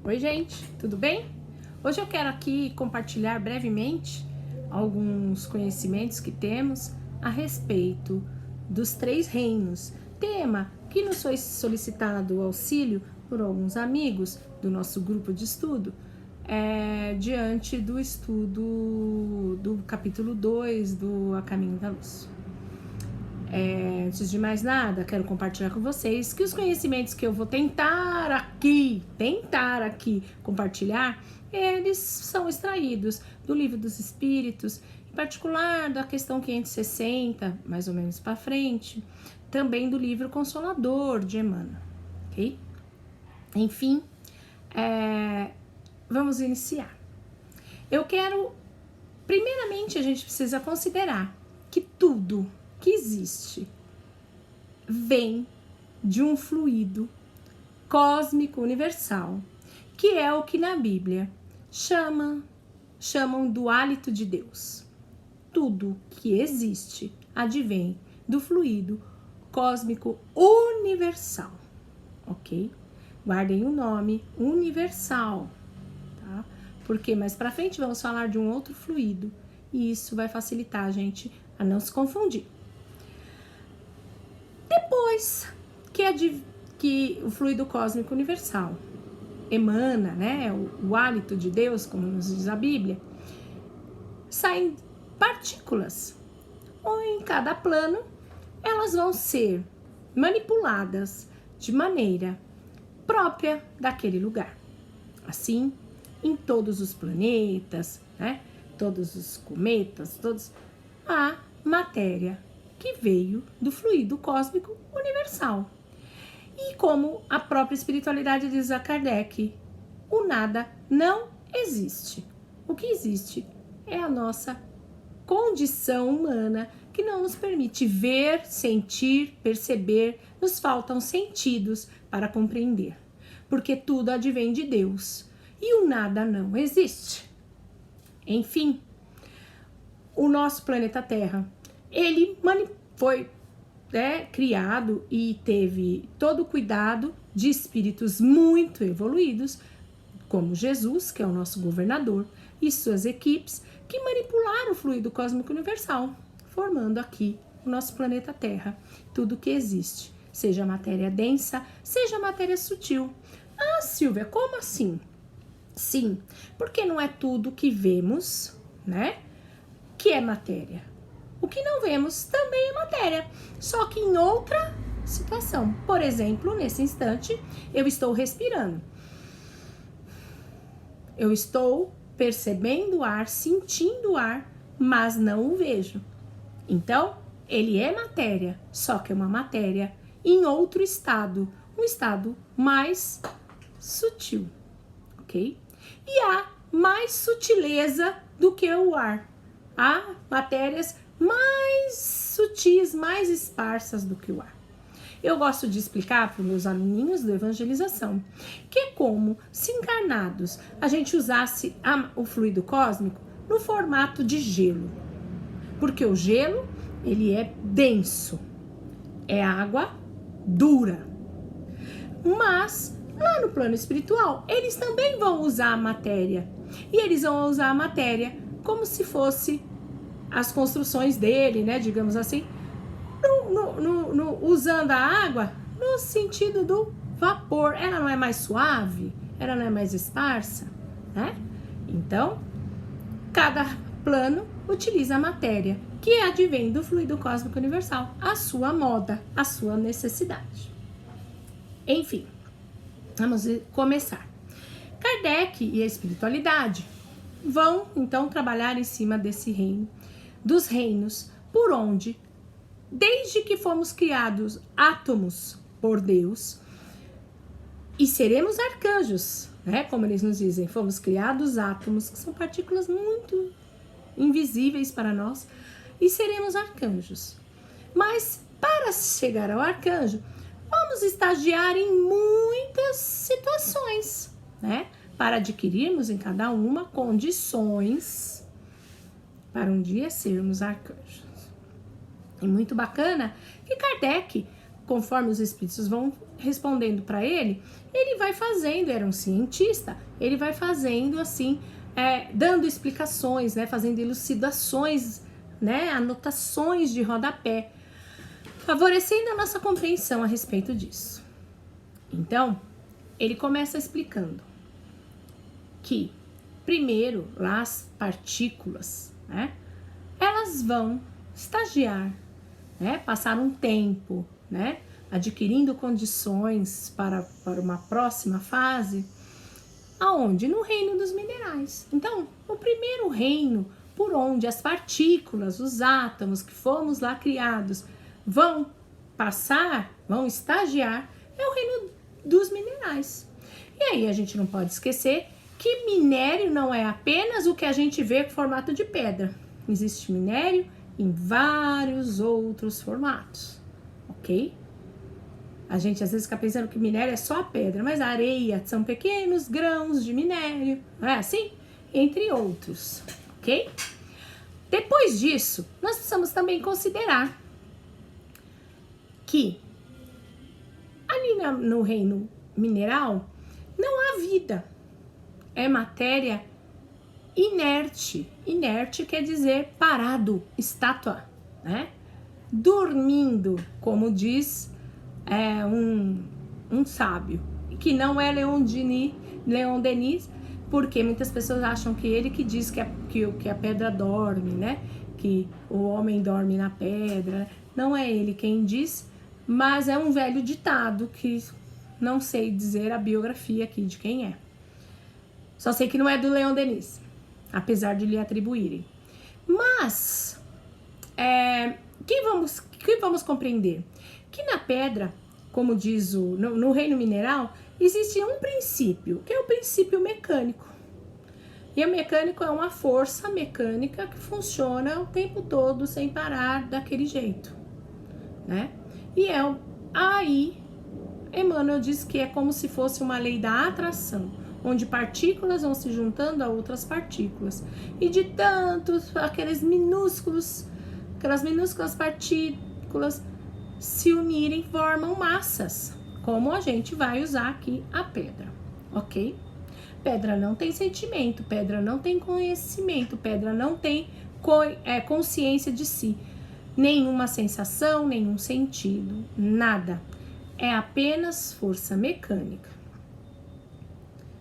Oi, gente, tudo bem? Hoje eu quero aqui compartilhar brevemente alguns conhecimentos que temos a respeito dos 3 reinos, tema que nos foi solicitado auxílio por alguns amigos do nosso grupo de estudo, diante do estudo do capítulo 2 do A Caminho da Luz. Antes de mais nada, quero compartilhar com vocês que os conhecimentos que eu vou tentar aqui compartilhar, eles são extraídos do Livro dos Espíritos, em particular da questão 560, mais ou menos para frente, também do livro Consolador de Emmanuel, ok? Enfim, vamos iniciar. Eu quero, primeiramente, a gente precisa considerar que tudo que existe vem de um fluido cósmico universal, que é o que na Bíblia chamam do hálito de Deus. Tudo que existe advém do fluido cósmico universal, ok? Guardem o nome universal, tá? Porque mais pra frente vamos falar de um outro fluido e isso vai facilitar a gente a não se confundir. Depois que o fluido cósmico universal emana, né, o hálito de Deus, como nos diz a Bíblia, saem partículas, ou em cada plano, elas vão ser manipuladas de maneira própria daquele lugar. Assim, em todos os planetas, né, todos os cometas, a matéria que veio do fluido cósmico universal. E como a própria espiritualidade diz a Kardec, o nada não existe. O que existe é a nossa condição humana que não nos permite ver, sentir, perceber, nos faltam sentidos para compreender. Porque tudo advém de Deus e o nada não existe. Enfim, o nosso planeta Terra, ele foi criado e teve todo o cuidado de espíritos muito evoluídos, como Jesus, que é o nosso governador, e suas equipes, que manipularam o fluido cósmico universal, formando aqui o nosso planeta Terra, tudo que existe, seja matéria densa, seja matéria sutil. Ah, Silvia, como assim? Sim, porque não é tudo que vemos, né, que é matéria. O que não vemos também é matéria, só que em outra situação. Por exemplo, nesse instante, eu estou respirando. Eu estou percebendo o ar, sentindo o ar, mas não o vejo. Então, ele é matéria, só que é uma matéria em outro estado, um estado mais sutil, ok? E há mais sutileza do que o ar. Há matérias mais sutis, mais esparsas do que o ar. Eu gosto de explicar para os meus aluninhos da evangelização que é como se encarnados a gente usasse o fluido cósmico no formato de gelo. Porque o gelo, ele é denso, é água dura. Mas lá no plano espiritual, eles também vão usar a matéria. E eles vão usar a matéria como se fosse as construções dele, né, digamos assim, usando a água no sentido do vapor. Ela não é mais suave, ela não é mais esparsa, né? Então, cada plano utiliza a matéria que advém do fluido cósmico universal, a sua moda, a sua necessidade. Enfim, vamos começar. Kardec e a espiritualidade vão, então, trabalhar em cima desse reino, dos reinos por onde, desde que fomos criados átomos por Deus, e seremos arcanjos, né? Como eles nos dizem, fomos criados átomos, que são partículas muito invisíveis para nós, e seremos arcanjos. Mas, para chegar ao arcanjo, vamos estagiar em muitas situações, né? Para adquirirmos em cada uma condições para um dia sermos arcanjos. E muito bacana que Kardec conforme os espíritos vão respondendo para ele, ele vai fazendo, era um cientista, ele vai fazendo assim, dando explicações, né, fazendo elucidações, né, anotações de rodapé, favorecendo a nossa compreensão a respeito disso. Então, ele começa explicando que, primeiro, lá as partículas, né, elas vão estagiar, né, passar um tempo, né, adquirindo condições para uma próxima fase, aonde? No reino dos minerais. Então, o primeiro reino por onde as partículas, os átomos que fomos lá criados, vão passar, vão estagiar, é o reino dos minerais. E aí a gente não pode esquecer que minério não é apenas o que a gente vê com formato de pedra. Existe minério em vários outros formatos, ok? A gente às vezes fica pensando que minério é só a pedra, mas a areia são pequenos grãos de minério, não é assim? Entre outros, ok? Depois disso, nós precisamos também considerar que ali no reino mineral não há vida, é matéria inerte. Inerte quer dizer parado, estátua, né? Dormindo, como diz um sábio, que não é Leon Denis, porque muitas pessoas acham que ele que diz que a pedra dorme, né? Que o homem dorme na pedra. Não é ele quem diz, mas é um velho ditado que não sei dizer a biografia aqui de quem é. Só sei que não é do Leon Denis, apesar de lhe atribuírem. Mas, que vamos compreender? Que na pedra, como diz no reino mineral, existe um princípio, que é o princípio mecânico. E o mecânico é uma força mecânica que funciona o tempo todo, sem parar, daquele jeito, né? E aí, Emmanuel diz que é como se fosse uma lei da atração, onde partículas vão se juntando a outras partículas. E de tantos, aquelas minúsculas partículas se unirem, formam massas, como a gente vai usar aqui a pedra, ok? Pedra não tem sentimento, pedra não tem conhecimento, pedra não tem consciência de si, nenhuma sensação, nenhum sentido, nada. É apenas força mecânica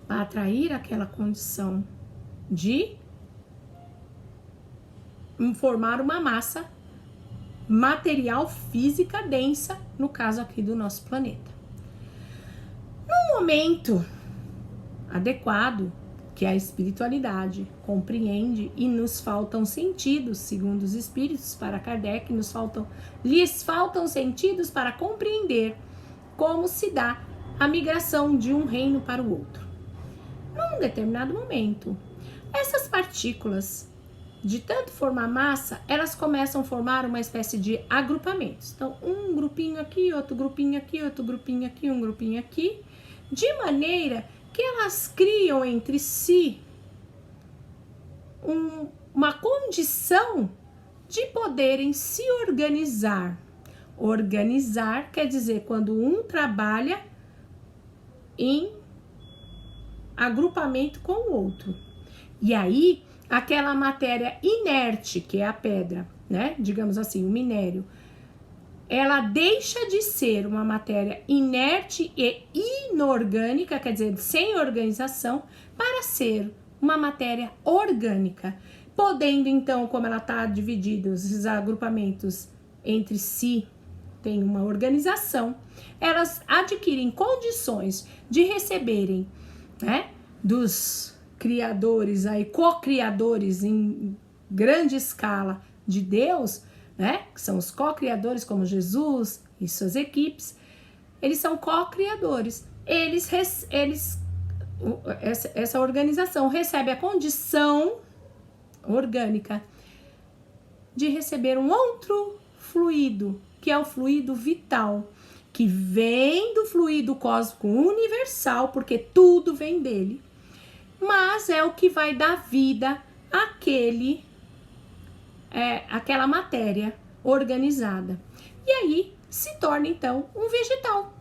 para atrair aquela condição de formar uma massa material física densa, no caso aqui do nosso planeta. No momento adequado que a espiritualidade compreende e nos faltam sentidos, segundo os espíritos, para Kardec, lhes faltam sentidos para compreender como se dá a migração de um reino para o outro. Num determinado momento, essas partículas, de tanto formar massa, elas começam a formar uma espécie de agrupamentos. Então, um grupinho aqui, outro grupinho aqui, outro grupinho aqui, um grupinho aqui, de maneira que elas criam entre si uma condição de poderem se organizar. Organizar quer dizer quando um trabalha em agrupamento com o outro. E aí, aquela matéria inerte, que é a pedra, né? Digamos assim, o minério, ela deixa de ser uma matéria inerte e inorgânica, quer dizer, sem organização, para ser uma matéria orgânica, podendo então, como ela está dividida, os agrupamentos entre si, tem uma organização, elas adquirem condições de receberem, né, dos criadores, aí, co-criadores em grande escala de Deus, né, que são os co-criadores como Jesus e suas equipes, eles são co-criadores. Essa organização recebe a condição orgânica de receber um outro fluido, que é o fluido vital, que vem do fluido cósmico universal, porque tudo vem dele, mas é o que vai dar vida àquela matéria organizada. E aí se torna então um vegetal.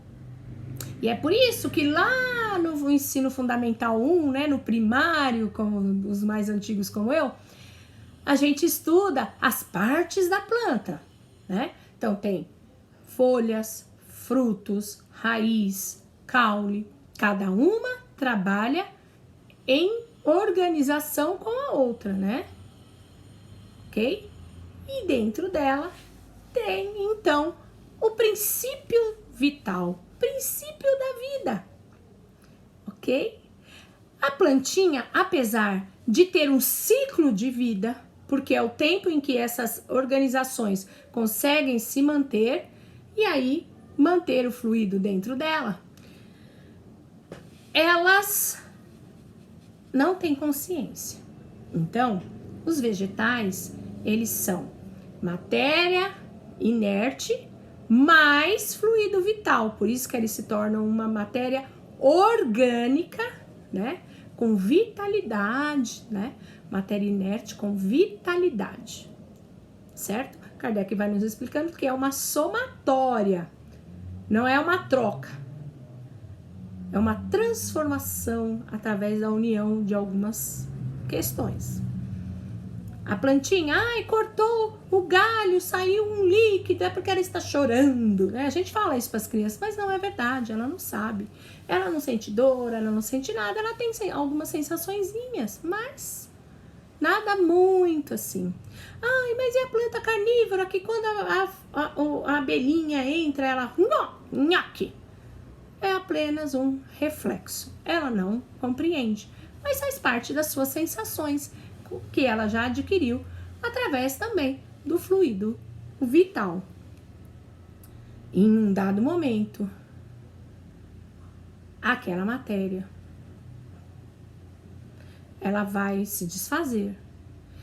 E é por isso que lá no ensino fundamental 1, né, no primário, como os mais antigos como eu, a gente estuda as partes da planta, né? Então tem folhas, frutos, raiz, caule, cada uma trabalha em organização com a outra, né? Ok? E dentro dela tem, então, o princípio vital, princípio da vida, ok? A plantinha, apesar de ter um ciclo de vida, porque é o tempo em que essas organizações conseguem se manter e aí manter o fluido dentro dela, elas não têm consciência. Então, os vegetais, eles são matéria inerte mais fluido vital, por isso que eles se tornam uma matéria orgânica, né? Com vitalidade, né? Matéria inerte com vitalidade, certo? Kardec vai nos explicando que é uma somatória, não é uma troca, é uma transformação através da união de algumas questões. A plantinha, cortou o galho, saiu um líquido, é porque ela está chorando, né? A gente fala isso para as crianças, mas não é verdade, ela não sabe. Ela não sente dor, ela não sente nada, ela tem algumas sensaçõezinhas, mas nada muito assim. Mas e a planta carnívora que quando a abelhinha entra, ela nhoque. É apenas um reflexo. Ela não compreende, mas faz parte das suas sensações que ela já adquiriu através também do fluido vital. Em um dado momento, aquela matéria, ela vai se desfazer,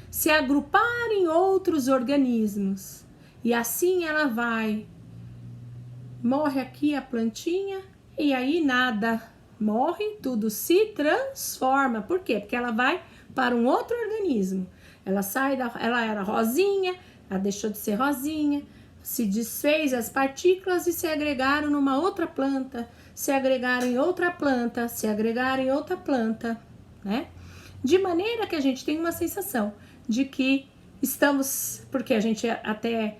se agrupar em outros organismos e assim ela vai, morre aqui a plantinha e aí nada morre, tudo se transforma. Por quê? Porque ela vai para um outro organismo. Ela ela era rosinha, ela deixou de ser rosinha, se desfez as partículas e se agregaram numa outra planta, se agregaram em outra planta, se agregaram em outra planta, né? De maneira que a gente tem uma sensação de que estamos, porque a gente até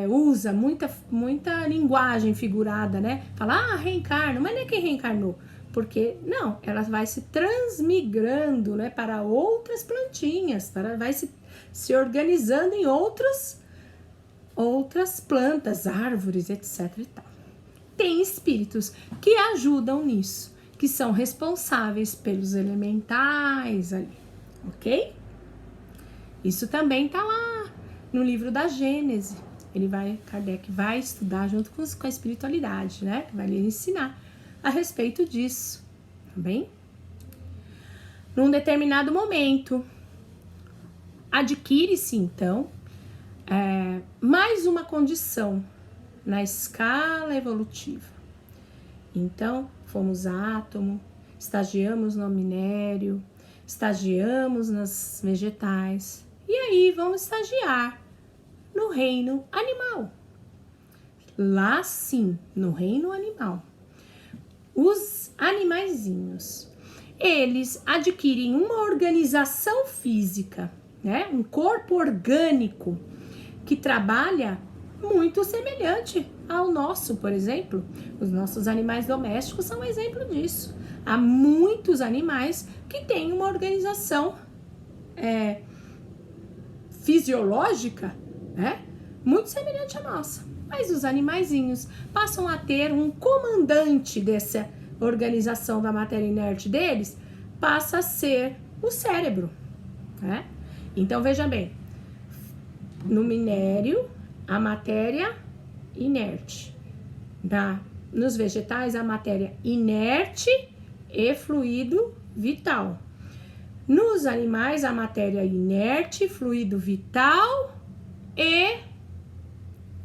usa muita linguagem figurada, né? Fala, reencarna, mas não é quem reencarnou. Porque, não, ela vai se transmigrando, né, para outras plantinhas, vai se organizando em outras plantas, árvores, etc e tal. Tem espíritos que ajudam nisso, que são responsáveis pelos elementais ali, ok? Isso também tá lá no livro da Gênese. Kardec vai estudar junto com a espiritualidade, né? Vai lhe ensinar a respeito disso, tá bem? Num determinado momento, adquire-se, então, mais uma condição na escala evolutiva. Então, fomos átomo, estagiamos no minério, estagiamos nas vegetais, e aí vamos estagiar no reino animal. Lá sim, no reino animal. Os animaizinhos, eles adquirem uma organização física, né? Um corpo orgânico que trabalha muito semelhante ao nosso, por exemplo. Os nossos animais domésticos são um exemplo disso. Há muitos animais que têm uma organização fisiológica, né? Muito semelhante à nossa. Mas os animaizinhos passam a ter um comandante dessa organização da matéria inerte deles, passa a ser o cérebro, né? Então, veja bem, no minério, a matéria inerte, nos vegetais, a matéria inerte e fluido vital. Nos animais, a matéria inerte, fluido vital e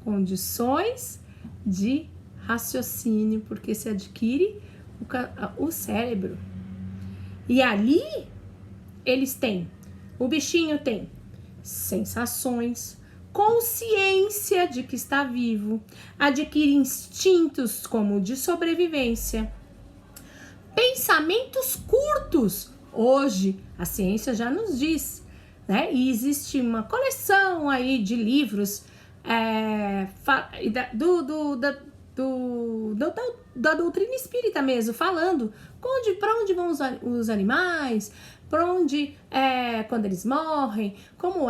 condições de raciocínio, porque se adquire o cérebro. E ali o bichinho tem sensações, consciência de que está vivo, adquire instintos como o de sobrevivência, pensamentos curtos. Hoje a ciência já nos diz, né? E existe uma coleção aí de livros da doutrina espírita mesmo, falando para onde vão os animais, para onde quando eles morrem, como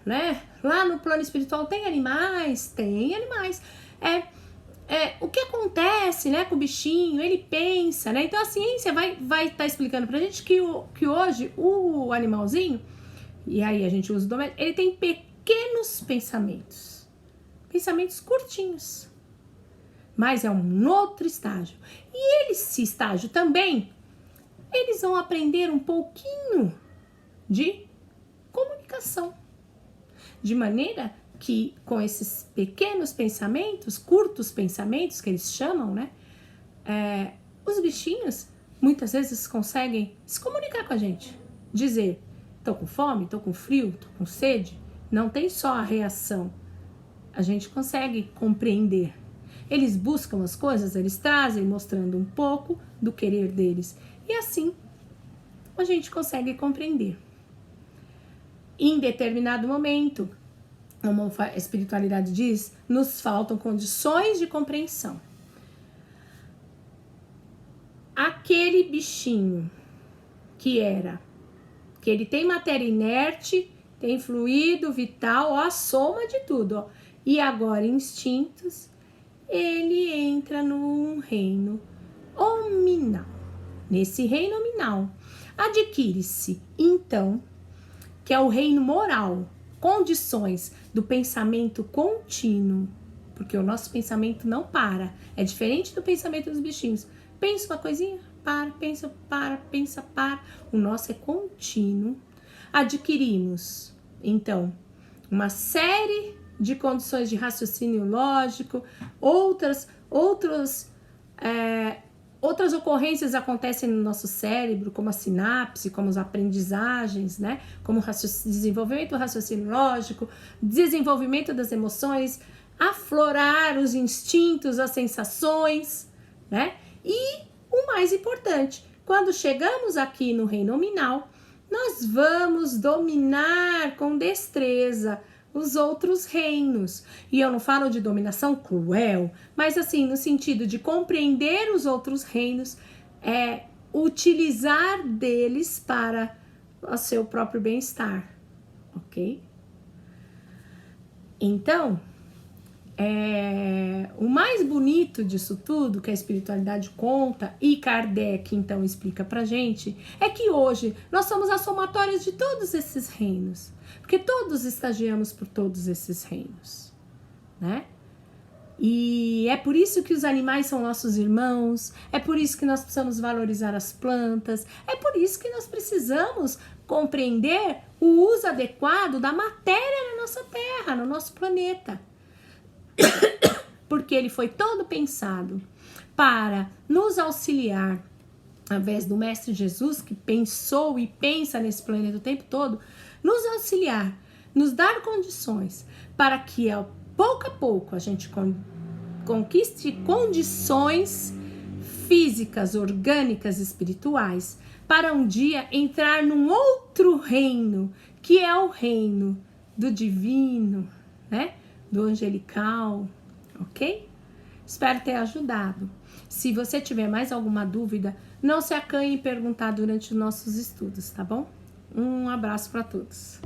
né? Lá no plano espiritual tem animais. O que acontece, né, com o bichinho, ele pensa, né? Então a ciência vai estar explicando pra gente que hoje o animalzinho, e aí a gente usa o doméstico, ele tem pequenos pensamentos curtinhos, mas é um outro estágio. E esse estágio também, eles vão aprender um pouquinho de comunicação, de maneira que com esses pequenos pensamentos, curtos pensamentos que eles chamam, né? Os bichinhos muitas vezes conseguem se comunicar com a gente, dizer: tô com fome, tô com frio, tô com sede. Não tem só a reação, a gente consegue compreender. Eles buscam as coisas, eles trazem, mostrando um pouco do querer deles, e assim a gente consegue compreender. Em determinado momento, como a espiritualidade diz, nos faltam condições de compreensão. Aquele bichinho que ele tem matéria inerte, tem fluido vital, a soma de tudo, e agora instintos, ele entra num reino hominal. Nesse reino hominal, adquire-se, então, que é o reino moral, condições do pensamento contínuo, porque o nosso pensamento não para, é diferente do pensamento dos bichinhos. Pensa uma coisinha, pensa, para. O nosso é contínuo. Adquirimos, então, uma série de condições de raciocínio lógico, outras ocorrências acontecem no nosso cérebro, como a sinapse, como as aprendizagens, né? Como desenvolvimento do raciocínio lógico, desenvolvimento das emoções, aflorar os instintos, as sensações, né? E o mais importante, quando chegamos aqui no reino nominal, nós vamos dominar com destreza os outros reinos. E eu não falo de dominação cruel, mas assim, no sentido de compreender os outros reinos, utilizar deles para o seu próprio bem-estar, ok? Então, o mais bonito disso tudo que a espiritualidade conta e Kardec então explica pra gente, é que hoje nós somos as somatórias de todos esses reinos, porque todos estagiamos por todos esses reinos, né? E é por isso que os animais são nossos irmãos, é por isso que nós precisamos valorizar as plantas, é por isso que nós precisamos compreender o uso adequado da matéria na nossa Terra, no nosso planeta. Porque ele foi todo pensado para nos auxiliar, através do Mestre Jesus, que pensou e pensa nesse planeta o tempo todo, nos auxiliar, nos dar condições para que, pouco a pouco, a gente conquiste condições físicas, orgânicas, espirituais, para um dia entrar num outro reino, que é o reino do divino, né? Do angelical, ok? Espero ter ajudado. Se você tiver mais alguma dúvida, não se acanhe em perguntar durante os nossos estudos, tá bom? Um abraço para todos.